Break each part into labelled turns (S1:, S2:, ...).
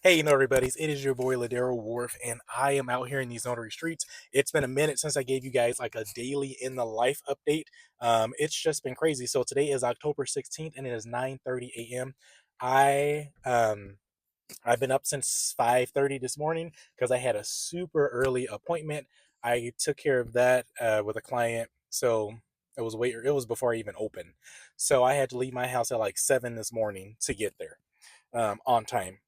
S1: Hey, notary buddies, it is your boy Ladero Wharf, and I am out here in these notary streets. It's been a minute since I gave you guys like a daily in the life update. It's just been crazy. So today is October 16th, and it is 9:30 a.m. I I've been up since 5:30 this morning because I had a super early appointment. I took care of that with a client, so it was before I even opened. So I had to leave my house at like 7 this morning to get there on time.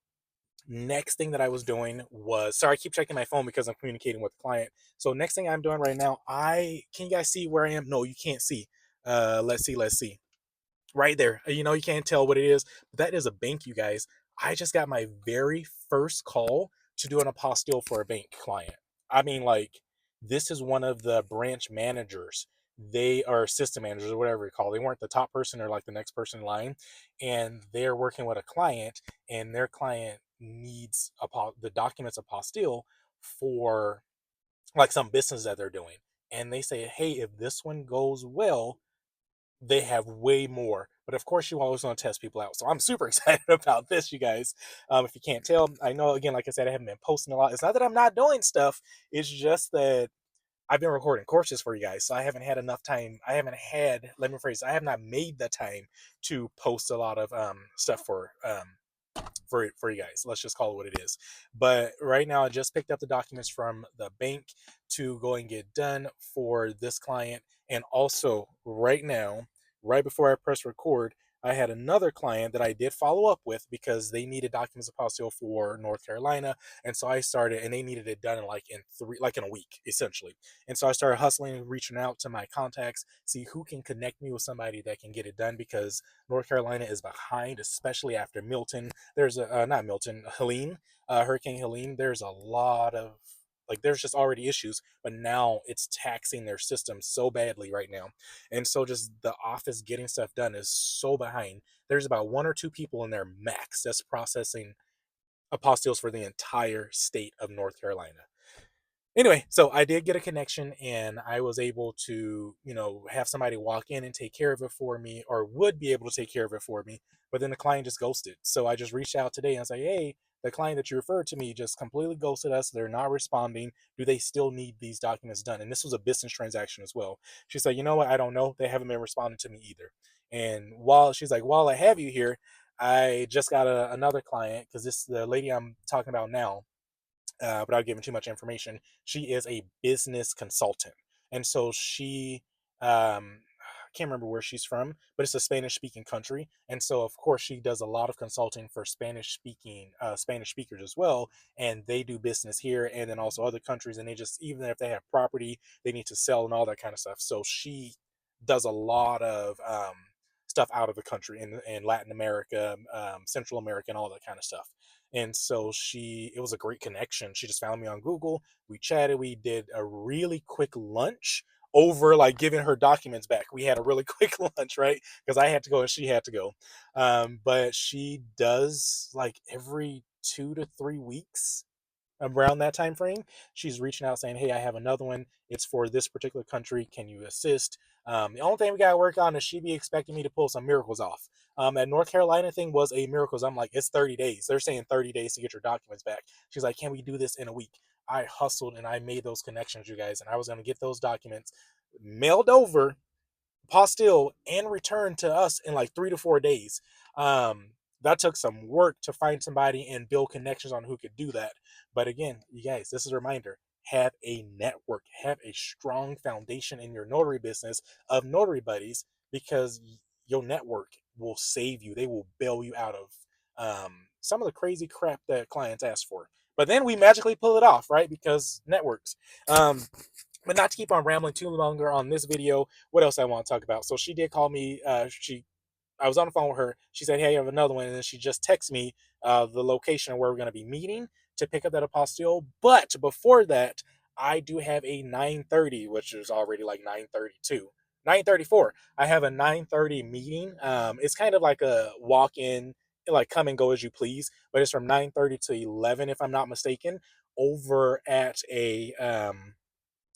S1: Next thing that I was doing was, sorry, I keep checking my phone because I'm communicating with the client. So next thing I'm doing right now, I can you guys see where I am? No, you can't see. Let's see. Right there. You can't tell what it is, but that is a bank, you guys. I just got my very first call to do an apostille for a bank client. I mean, like, this is one of the branch managers. They are assistant managers or whatever you call it. They weren't the top person or like the next person in line. And they're working with a client, and their client needs the documents apostille for like some business that they're doing. And they say, hey, if this one goes well, they have way more. But of course, you always want to test people out. So I'm super excited about this, you guys. If you can't tell, I know, again, like I said, I haven't been posting a lot. It's not that I'm not doing stuff, it's just that I've been recording courses for you guys. So I haven't had enough time. I haven't had, let me phrase, I have not made the time to post a lot of stuff for you guys. Let's just call it what it is. But right now, I just picked up the documents from the bank to go and get done for this client. And also, right now, right before I press record, I had another client that I did follow up with because they needed documents apostille for North Carolina, and so I started, and they needed it done in like in a week, essentially. And so I started hustling, reaching out to my contacts, see who can connect me with somebody that can get it done because North Carolina is behind, especially after Milton. There's a not Milton, Helene, Hurricane Helene. There's a lot of there's just already issues, but now it's taxing their system so badly right now. And so just the office getting stuff done is so behind. There's about one or two people in there max that's processing apostilles for the entire state of North Carolina. Anyway, so I did get a connection, and I was able to, have somebody walk in and take care of it for me, or would be able to take care of it for me. But then the client just ghosted. So I just reached out today and I was like, hey, the client that you referred to me just completely ghosted us. They're not responding. Do they still need these documents done? And this was a business transaction as well. She said, you know what? I don't know. They haven't been responding to me either. And while I have you here, I just got another client because the lady I'm talking about now, without giving too much information, she is a business consultant. And so I can't remember where she's from, but it's a Spanish speaking country. And so, of course, she does a lot of consulting for Spanish speakers as well. And they do business here and then also other countries. And they just, even if they have property, they need to sell and all that kind of stuff. So she does a lot of stuff out of the country in Latin America, Central America, and all that kind of stuff. And so it was a great connection. She just found me on Google. We chatted. We did a really quick lunch over like giving her documents back. We had a really quick lunch, right? Because I had to go and she had to go. But she does like every 2 to 3 weeks around that time frame. She's reaching out saying, hey, I have another one. It's for this particular country. Can you assist? The only thing we got to work on is she be expecting me to pull some miracles off. That North Carolina thing was a miracle. I'm like, it's 30 days. They're saying 30 days to get your documents back. She's like, can we do this in a week? I hustled and I made those connections, you guys, and I was going to get those documents mailed over, apostille, and returned to us in like 3 to 4 days. That took some work to find somebody and build connections on who could do that. But again, you guys, this is a reminder: have a network, have a strong foundation in your notary business of notary buddies, because your network will save you. They will bail you out of some of the crazy crap that clients ask for. But then we magically pull it off, right? Because networks. But not to keep on rambling too longer on this video, what else I want to talk about? So she did call me. I was on the phone with her. She said, hey, I have another one. And then she just texted me the location of where we're going to be meeting to pick up that apostille. But before that, I do have a 9:30, which is already like 9:32. 9:34. I have a 9:30 meeting. It's kind of like a walk-in, like come and go as you please, but it's from 9:30 to 11, if I'm not mistaken, over at a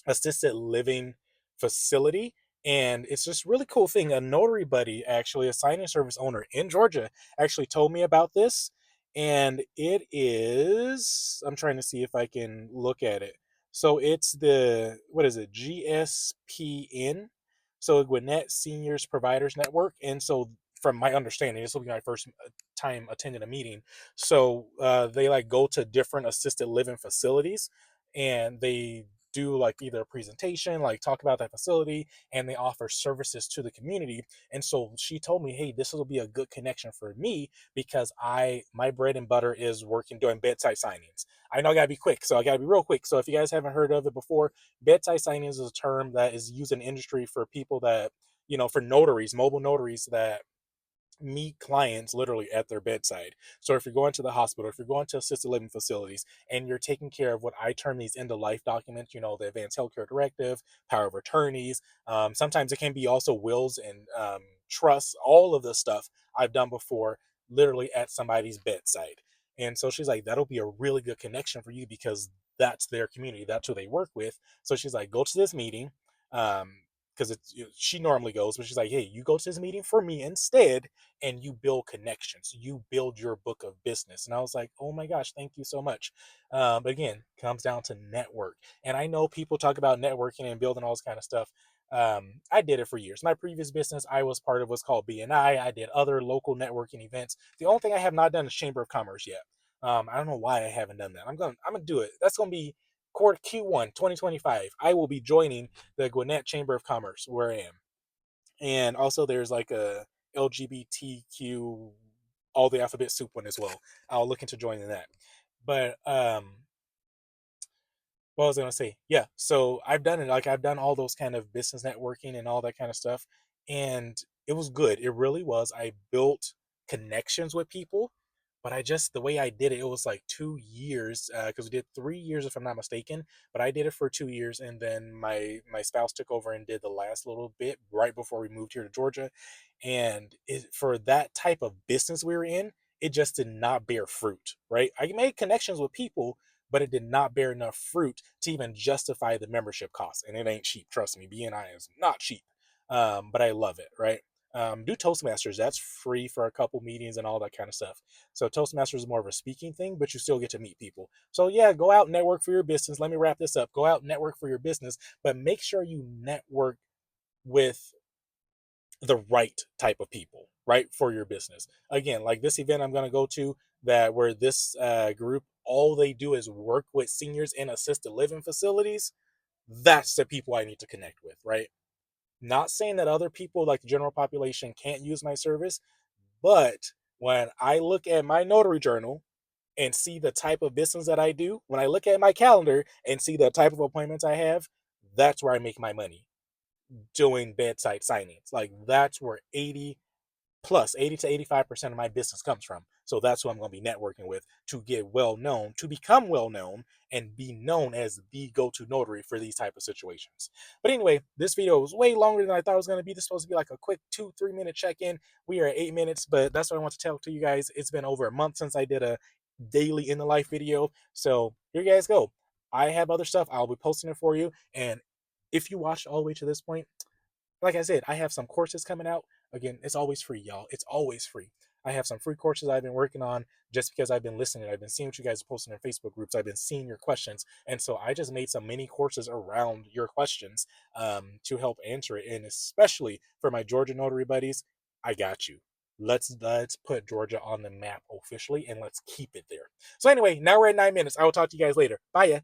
S1: assisted living facility. And it's just really cool thing. A notary buddy, actually, a signing service owner in Georgia, actually told me about this. and it is, I'm trying to see if I can look at it. So it's the, what is it, GSPN, so Gwinnett Seniors Providers Network. And so from my understanding, this will be my first time attending a meeting. So they like go to different assisted living facilities, and they do like either a presentation, like talk about that facility, and they offer services to the community. And so she told me, hey, this will be a good connection for me, because my bread and butter is working doing bedside signings. I know I gotta be quick, so I gotta be real quick. So if you guys haven't heard of it before, bedside signings is a term that is used in industry for people that, for notaries, mobile notaries that meet clients literally at their bedside. So if you're going to the hospital, if you're going to assisted living facilities, and you're taking care of what I term these end of life documents, the advanced healthcare directive, power of attorneys. Sometimes it can be also wills and trusts, all of the stuff I've done before, literally at somebody's bedside. And so she's like, that'll be a really good connection for you, because that's their community, that's who they work with. So she's like, go to this meeting. Because it's, she normally goes, but she's like, hey, you go to this meeting for me instead, and you build connections, you build your book of business. And I was like, oh my gosh, thank you so much. But again, comes down to network. And I know people talk about networking and building all this kind of stuff. I did it for years. My previous business, I was part of what's called BNI. I did other local networking events. The only thing I have not done is Chamber of Commerce yet. I don't know why I haven't done that. I'm gonna do it. That's gonna be court Q1 2025. I will be joining the Gwinnett Chamber of Commerce where I am. And also there's like a LGBTQ, all the alphabet soup one as well. I'll look into joining that. But what was I gonna say? Yeah, so I've done it. Like I've done all those kind of business networking and all that kind of stuff, and it was good. It really was. I built connections with people, but I just, the way I did it, it was like 2 years, because we did 3 years if I'm not mistaken. But I did it for 2 years, and then my spouse took over and did the last little bit right before we moved here to Georgia, and for that type of business we were in, it just did not bear fruit. Right, I made connections with people, but it did not bear enough fruit to even justify the membership cost. And it ain't cheap, trust me. BNI is not cheap, but I love it, right? Do Toastmasters. That's free for a couple meetings and all that kind of stuff. So Toastmasters is more of a speaking thing, but you still get to meet people. So yeah, go out, network for your business. Let me wrap this up. Go out, network for your business, but make sure you network with the right type of people, right, for your business. Again, like this event I'm going to go to, that where this group, all they do is work with seniors in assisted living facilities. That's the people I need to connect with, right? Not saying that other people, like the general population, can't use my service, but when I look at my notary journal and see the type of business that I do, when I look at my calendar and see the type of appointments I have, that's where I make my money, doing bedside signings. Like that's where 80 to 85% of my business comes from. So that's who I'm going to be networking with, to get well known, to become well known, and be known as the go-to notary for these type of situations. But anyway, this video was way longer than I thought it was going to be. This is supposed to be like a quick 2-3 minute check-in. We are at 8 minutes, but that's what I want to tell to you guys. It's been over a month since I did a daily in the life video. So here you guys go. I have other stuff. I'll be posting it for you. And if you watched all the way to this point, like I said, I have some courses coming out. Again, it's always free, y'all. It's always free. I have some free courses I've been working on just because I've been listening. I've been seeing what you guys are posting in Facebook groups. I've been seeing your questions. And so I just made some mini courses around your questions, to help answer it. And especially for my Georgia notary buddies, I got you. Let's put Georgia on the map officially, and let's keep it there. So anyway, now we're at 9 minutes. I will talk to you guys later. Bye ya.